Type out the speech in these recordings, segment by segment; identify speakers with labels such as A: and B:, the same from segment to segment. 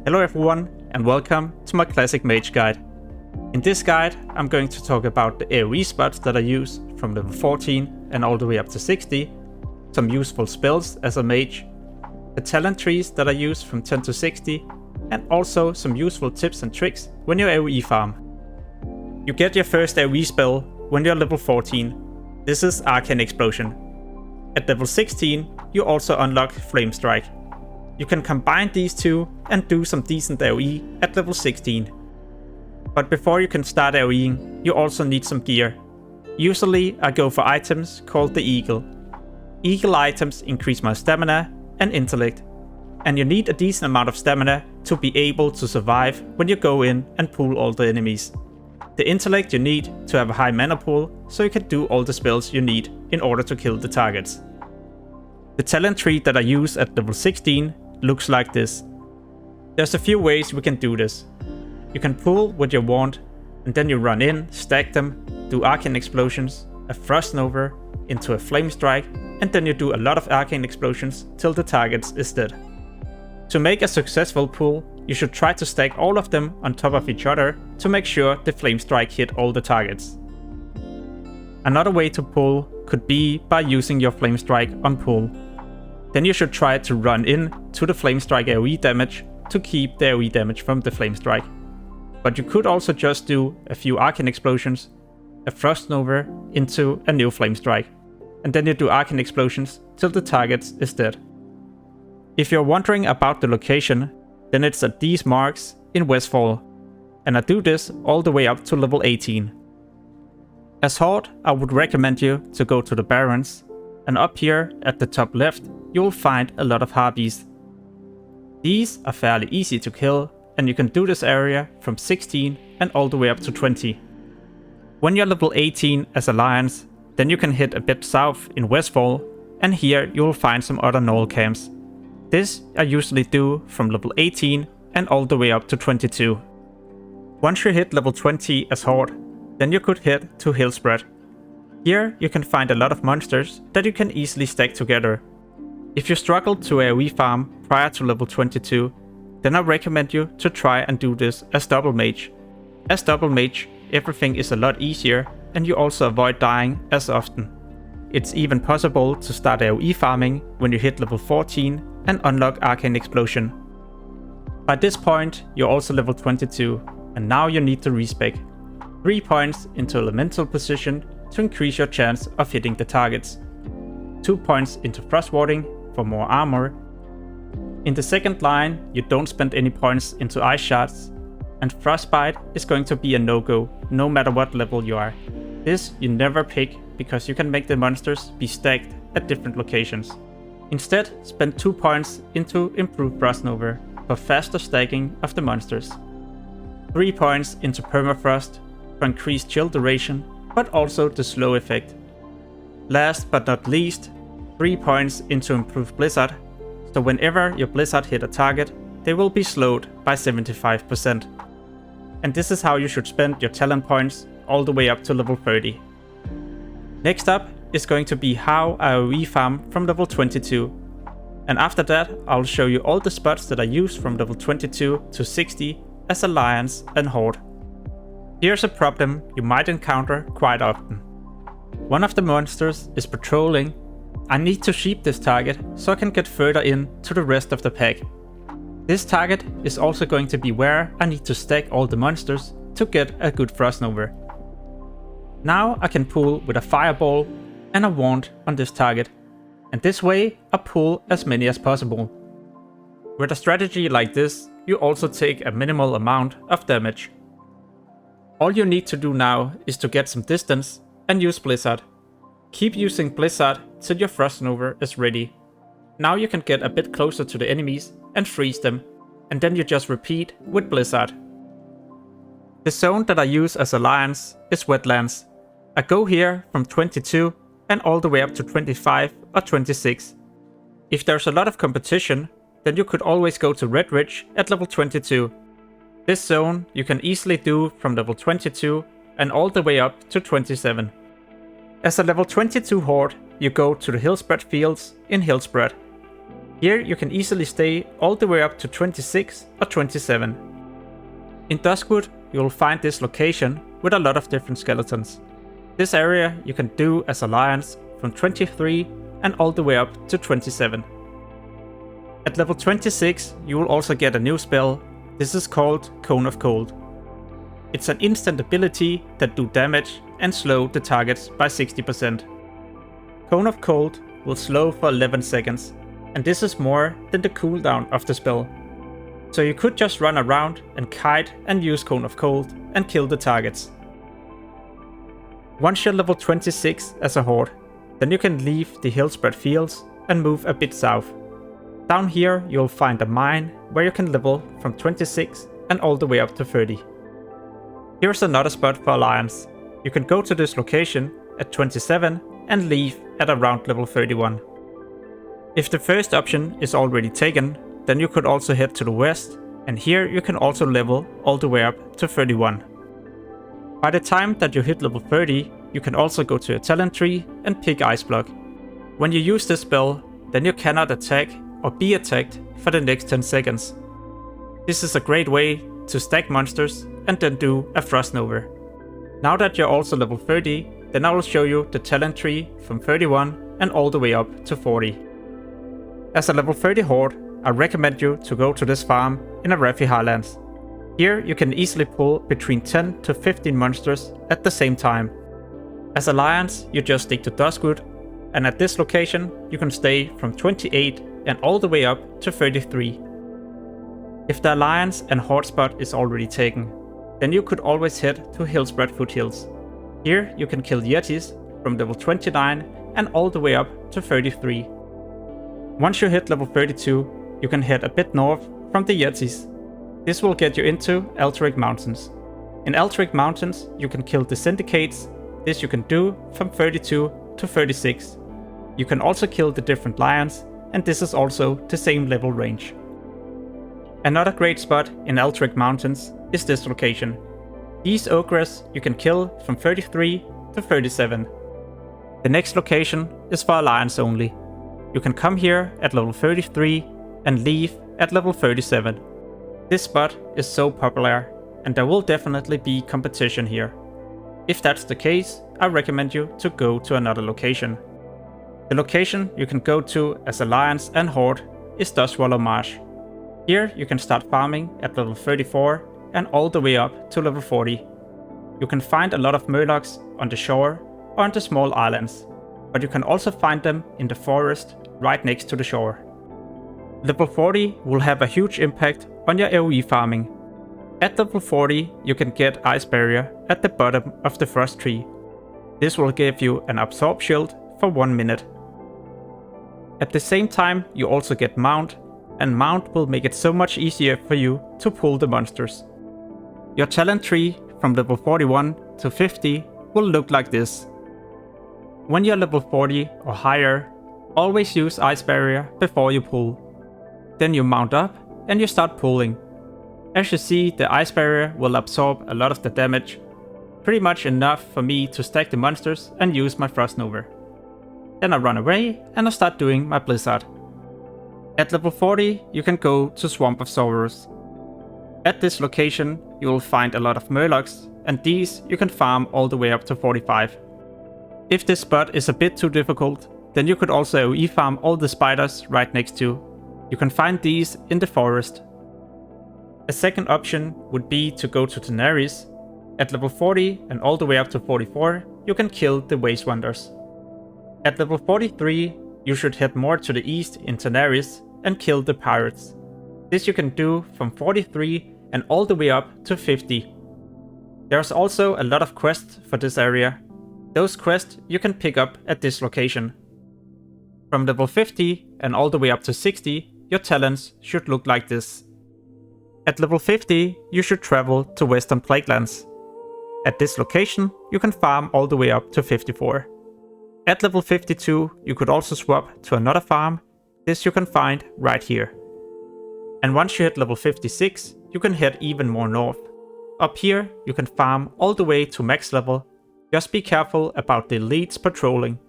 A: Hello everyone, and welcome to my classic mage guide. In this guide, I'm going to talk about the AoE spots that I use from level 14 and all the way up to 60, some useful spells as a mage, the talent trees that I use from 10 to 60, and also some useful tips and tricks when you AoE farm. You get your first AoE spell when you're level 14. This is Arcane Explosion. At level 16, you also unlock Flame Strike. You can combine these two and do some decent AoE at level 16. But before you can start AoEing, you also need some gear. Usually I go for items called the Eagle. Eagle items increase my stamina and intellect, and you need a decent amount of stamina to be able to survive when you go in and pull all the enemies. The intellect you need to have a high mana pool so you can do all the spells you need in order to kill the targets. The talent tree that I use at level 16 looks like this. There's a few ways we can do this. You can pull with your wand, and then you run in, stack them, do arcane explosions, a frost nova into a flame strike, and then you do a lot of arcane explosions till the target is dead. To make a successful pull, you should try to stack all of them on top of each other to make sure the flame strike hit all the targets. Another way to pull could be by using your flame strike on pull. Then you should try to run in to the flame strike AoE damage to keep the AoE damage from the flame strike. But you could also just do a few arcane explosions, a frost nova into a new flame strike, and then you do arcane explosions till the target is dead. If you're wondering about the location, then it's at these marks in Westfall, and I do this all the way up to level 18. As Horde, I would recommend you to go to the Barrens, and up here at the top left, you will find a lot of harpies. These are fairly easy to kill, and you can do this area from 16 and all the way up to 20. When you're level 18 as Alliance, then you can hit a bit south in Westfall, and here you will find some other gnoll camps. This I usually do from level 18 and all the way up to 22. Once you hit level 20 as Horde, then you could head to Hillsbrad. Here you can find a lot of monsters that you can easily stack together. If you struggled to AoE farm prior to level 22, then I recommend you to try and do this as double mage. As double mage, everything is a lot easier and you also avoid dying as often. It's even possible to start AoE farming when you hit level 14 and unlock Arcane Explosion. By this point, you're also level 22, and now you need to respec. 3 points into elemental position to increase your chance of hitting the targets. 2 points into frost warding for more armor. In the second line, you don't spend any points into ice shards, and frostbite is going to be a no-go, no matter what level you are. This you never pick because you can make the monsters be stacked at different locations. Instead, spend 2 points into improved frost nova for faster stacking of the monsters. 3 points into permafrost for increased chill duration, but also the slow effect. Last but not least, 3 points into improved blizzard, so whenever your blizzard hit a target, they will be slowed by 75%. And this is how you should spend your talent points all the way up to level 30. Next up is going to be how I AoE farm from level 22. And after that, I'll show you all the spots that I use from level 22 to 60 as Alliance and Horde. Here's a problem you might encounter quite often. One of the monsters is patrolling. I need to sheep this target so I can get further in to the rest of the pack. This target is also going to be where I need to stack all the monsters to get a good frost nova. Now I can pull with a fireball and a wand on this target, and this way I pull as many as possible. With a strategy like this, you also take a minimal amount of damage. All you need to do now is to get some distance and use Blizzard. Keep using Blizzard till your frost nova is ready. Now you can get a bit closer to the enemies and freeze them, and then you just repeat with Blizzard. The zone that I use as Alliance is Wetlands. I go here from 22 and all the way up to 25 or 26. If there's a lot of competition, then you could always go to Redridge at level 22. This zone you can easily do from level 22 and all the way up to 27. As a level 22 Horde, you go to the Hillsbrad fields in Hillsbrad. Here you can easily stay all the way up to 26 or 27. In Duskwood, you will find this location with a lot of different skeletons. This area you can do as Alliance from 23 and all the way up to 27. At level 26 you will also get a new spell. This is called Cone of Cold. It's an instant ability that do damage and slow the targets by 60%. Cone of Cold will slow for 11 seconds, and this is more than the cooldown of the spell. So you could just run around and kite and use Cone of Cold and kill the targets. Once you're level 26 as a horde, then you can leave the Hillsbrad fields and move a bit south. Down here you'll find a mine where you can level from 26 and all the way up to 30. Here's another spot for Alliance. You can go to this location at 27 and leave at around level 31. If the first option is already taken, then you could also head to the west, and here you can also level all the way up to 31. By the time that you hit level 30, you can also go to a talent tree and pick Ice Block. When you use this spell, then you cannot attack or be attacked for the next 10 seconds. This is a great way to stack monsters and then do a Frost Nova. Now that you're also level 30, then I will show you the talent tree from 31 and all the way up to 40. As a level 30 horde, I recommend you to go to this farm in Arathi Highlands. Here you can easily pull between 10 to 15 monsters at the same time. As Alliance, you just stick to Duskwood, and at this location you can stay from 28 and all the way up to 33. If the Alliance and horde spot is already taken, then you could always head to Hillsbrad foothills. Here you can kill Yetis from level 29 and all the way up to 33. Once you hit level 32, you can head a bit north from the Yetis. This will get you into Alterac Mountains. In Alterac Mountains you can kill the Syndicates. This you can do from 32 to 36. You can also kill the different lions, and this is also the same level range. Another great spot in Alterac Mountains is this location. These ogres you can kill from 33 to 37. The next location is for Alliance only. You can come here at level 33 and leave at level 37. This spot is so popular, and there will definitely be competition here. If that's the case, I recommend you to go to another location. The location you can go to as Alliance and Horde is Dustwallow Marsh. Here you can start farming at level 34 and all the way up to level 40. You can find a lot of murlocs on the shore or on the small islands, but you can also find them in the forest right next to the shore. Level 40 will have a huge impact on your AoE farming. At level 40 you can get Ice Barrier at the bottom of the Frost Tree. This will give you an Absorb Shield for 1 minute. At the same time you also get Mount, and Mount will make it so much easier for you to pull the monsters. Your talent tree from level 41 to 50 will look like this. When you're level 40 or higher, always use Ice Barrier before you pull. Then you mount up and you start pulling. As you see, the Ice Barrier will absorb a lot of the damage, pretty much enough for me to stack the monsters and use my Frost Nova. Then I run away and I start doing my Blizzard. At level 40 you can go to Swamp of Sorrows. At this location you will find a lot of murlocs, and these you can farm all the way up to 45. If this spot is a bit too difficult, then you could also AoE farm all the spiders right next to. You can find these in the forest. A second option would be to go to Tanaris. At level 40 and all the way up to 44 you can kill the Waste Wonders. At level 43 you should head more to the east in Tanaris and kill the pirates. This you can do from 43 and all the way up to 50. There's also a lot of quests for this area. Those quests you can pick up at this location. From level 50 and all the way up to 60, your talents should look like this. At level 50, you should travel to Western Plaguelands. At this location, you can farm all the way up to 54. At level 52, you could also swap to another farm. This you can find right here. And once you hit level 56, you can head even more north. Up here, you can farm all the way to max level. Just be careful about the elites patrolling.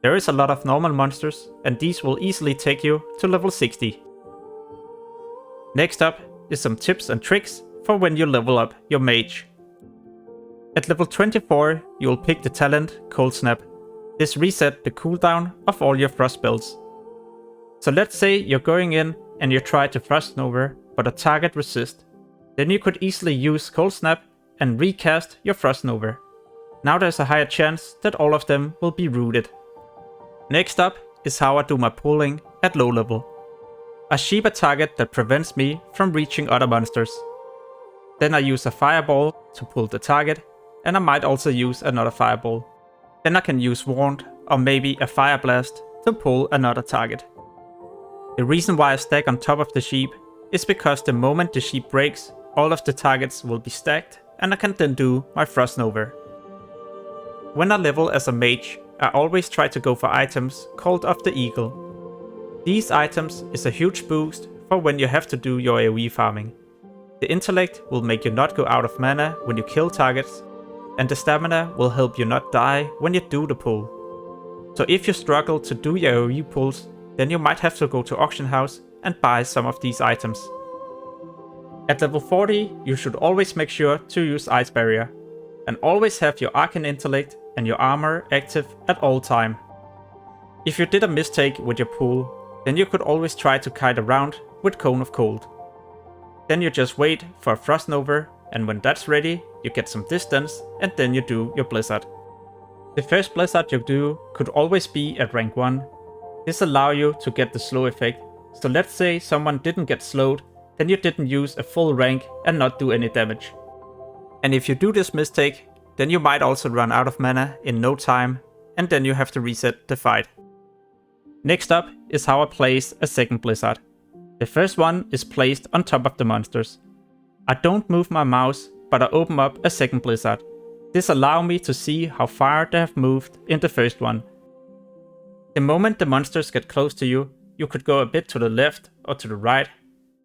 A: There is a lot of normal monsters, and these will easily take you to level 60. Next up is some tips and tricks for when you level up your mage. At level 24, you will pick the talent Cold Snap. This resets the cooldown of all your frost spells. So let's say you're going in and you try to Frost Nova, but a target resists. Then you could easily use Cold Snap and recast your Frost Nova. Now there's a higher chance that all of them will be rooted. Next up is how I do my pulling at low level. I sheep a target that prevents me from reaching other monsters. Then I use a fireball to pull the target, and I might also use another fireball. Then I can use Wand or maybe a fire blast to pull another target. The reason why I stack on top of the sheep is because the moment the sheep breaks, all of the targets will be stacked and I can then do my Frost Nova. When I level as a mage, I always try to go for items called of the Eagle. These items is a huge boost for when you have to do your AoE farming. The intellect will make you not go out of mana when you kill targets, and the stamina will help you not die when you do the pull. So if you struggle to do your AoE pulls, then you might have to go to auction house and buy some of these items. At level 40, you should always make sure to use Ice Barrier, and always have your Arcane Intellect and your armor active at all time. If you did a mistake with your pull, then you could always try to kite around with Cone of Cold. Then you just wait for a Frost Nova, and when that's ready, you get some distance and then you do your Blizzard. The first Blizzard you do could always be at rank 1. This allows you to get the slow effect, so let's say someone didn't get slowed, then you didn't use a full rank and not do any damage. And if you do this mistake, then you might also run out of mana in no time, and then you have to reset the fight. Next up is how I place a second Blizzard. The first one is placed on top of the monsters. I don't move my mouse, but I open up a second Blizzard. This allows me to see how far they have moved in the first one. The moment the monsters get close to you, you could go a bit to the left or to the right.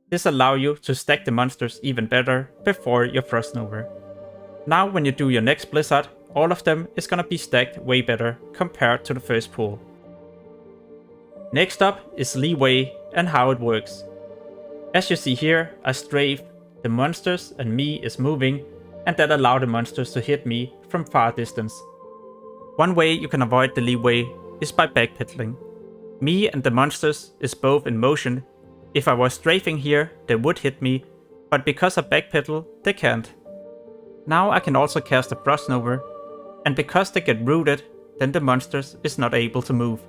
A: This allows you to stack the monsters even better before your Frost Nova. Now when you do your next Blizzard, all of them is gonna be stacked way better compared to the first pull. Next up is LeeWay and how it works. As you see here, I strafe, the monsters and me is moving, and that allows the monsters to hit me from far distance. One way you can avoid the LeeWay is by backpedaling. Me and the monsters is both in motion. If I was strafing here, they would hit me, but because I backpedal, they can't. Now I can also cast a Frost Nova, and because they get rooted, then the monsters is not able to move.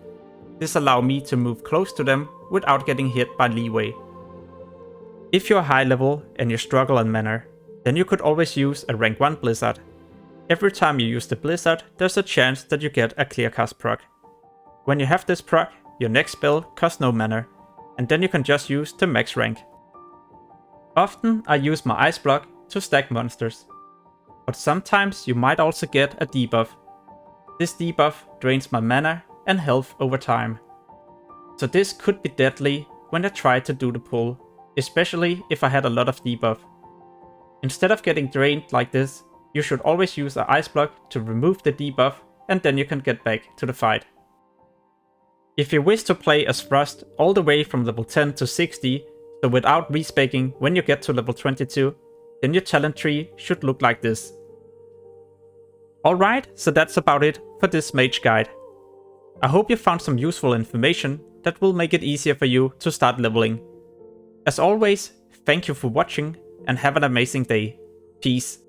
A: This allows me to move close to them without getting hit by LeeWay. If you're high level and you struggle on mana, then you could always use a rank 1 Blizzard. Every time you use the Blizzard, there's a chance that you get a clear cast proc. When you have this proc, your next spell costs no mana, and then you can just use the max rank. Often I use my ice block to stack monsters, but sometimes you might also get a debuff. This debuff drains my mana and health over time. So this could be deadly when I try to do the pull, especially if I had a lot of debuff. Instead of getting drained like this, you should always use an ice block to remove the debuff, and then you can get back to the fight. If you wish to play as Frost all the way from level 10 to 60, so without respeccing when you get to level 22, then your talent tree should look like this. Alright, so that's about it for this mage guide. I hope you found some useful information that will make it easier for you to start leveling. As always, thank you for watching and have an amazing day. Peace.